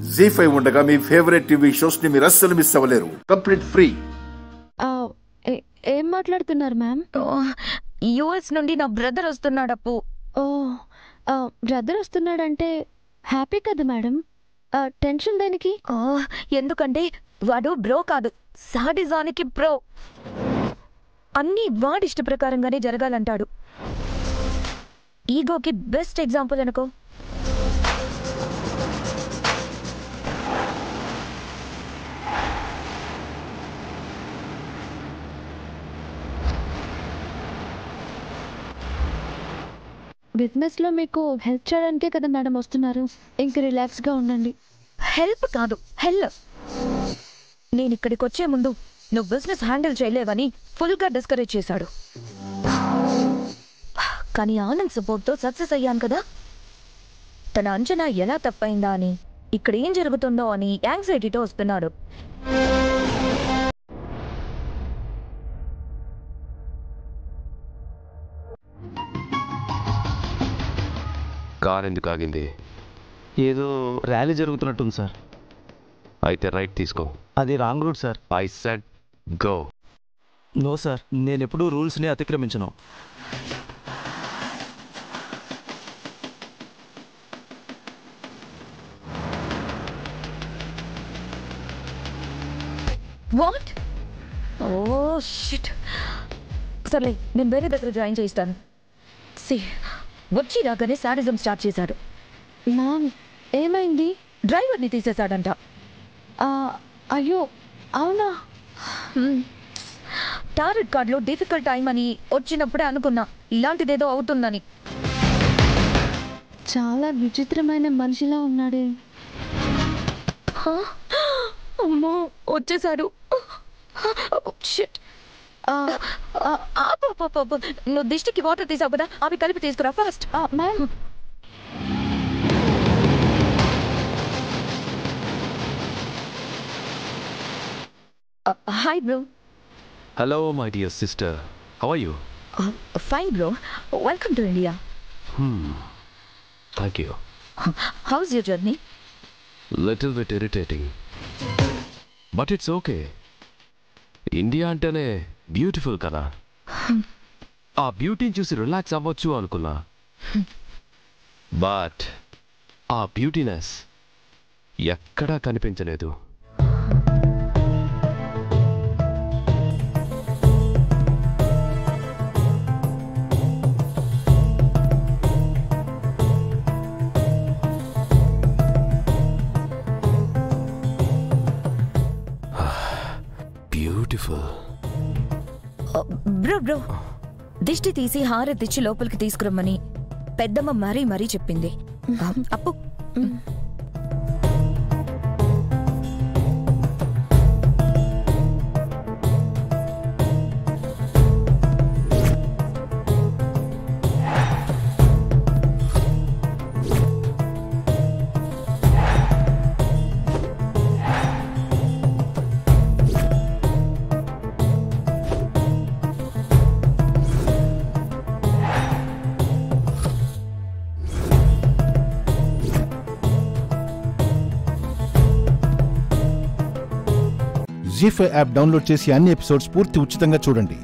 జీ5 ఉండగా మీ favourite TV shows ని మీరు అస్సలు మిస్ అవ్వలేరు. Complete free. ఏం మాట్లాడుతున్నారు మ్యామ్? యుఎస్ నుండి నా బ్రదర్ వస్తున్నాడు అప్పు. బ్రదర్ వస్తున్నాడంటే హ్యాపీ కదా మేడం. టెన్షన్ దేనికి? ఎందుకంటే వాడు బ్రో కాదు, సాడిజానికి బ్రో. అన్నీ వాడి ఇష్ట ప్రకారంగానే జరగాలంటాడు. ఈగోకి బెస్ట్ ఎగ్జాంపుల్ అనుకో. బిజినెస్లో మీకు హెల్ప్ చేయడానికే కదా మేడం వస్తున్నారు. ఇంక రిలాక్స్గా ఉండండి. హెల్ప్ కాదు, హెల్. నేను ఇక్కడికి వచ్చే ముందు నువ్వు బిజినెస్ హ్యాండిల్ చేయలేవని ఫుల్గా డిస్కరేజ్ చేశాడు. కానీ ఆనంద్ సపోర్ట్తో సక్సెస్ అయ్యాను కదా. తన అంచనా ఎలా తప్పైందా అని, ఇక్కడ ఏం జరుగుతుందో అని యాంగ్జైటీతో వస్తున్నాడు. కార్ ఎందుకు ఆగింది? ఏదో ర్యాలీ జరుగుతున్నట్టుంది సార్. అయితే రైట్ తీసుకో. అది wrong route sir. I said go. No sir, నేను ఎప్పుడూ రూల్స్ని అతిక్రమించను. వాట్? Oh shit. సర్లే, నేను వేరే దగ్గర జాయిన్ చేయిస్తాను. వచ్చి రాగానే సాడిజం స్టార్ట్ చేశాడు. మ్యామ్ ఏమైంది? డ్రైవర్ని తీసేశాడంట. అయ్యో అవునా? టారెట్ కార్డులో డిఫికల్ట్ టైం అని వచ్చినప్పుడే అనుకున్నా ఇలాంటిదేదో అవుతుందని. చాలా విచిత్రమైన మనిషిలా ఉన్నాడే. అమ్మో వచ్చేసాడు. నువ్వు దిష్టికి వాటర్ తీసావు కదా, అవి కలిపి తీసుకురా fast. Ma'am hi bro. Hello my dear sister, how are you? Fine bro, welcome to India. Thank you. How's your journey? Little bit irritating, but it's okay. India అంటేనే బ్యూటిఫుల్ కదా. ఆ బ్యూటీని చూసి రిలాక్స్ అవ్వచ్చు అనుకున్నా, బట్ ఆ beautiness ఎక్కడా కనిపించలేదు. Bro bro, దిష్టి తీసి హారతిచ్చి లోపలికి తీసుకురమ్మని పెద్దమ్మ మరీ మరీ చెప్పింది. అప్పు జీ5 యాప్ డౌన్లోడ్ చేసి అన్ని ఎపిసోడ్స్ పూర్తి ఉచితంగా చూడండి.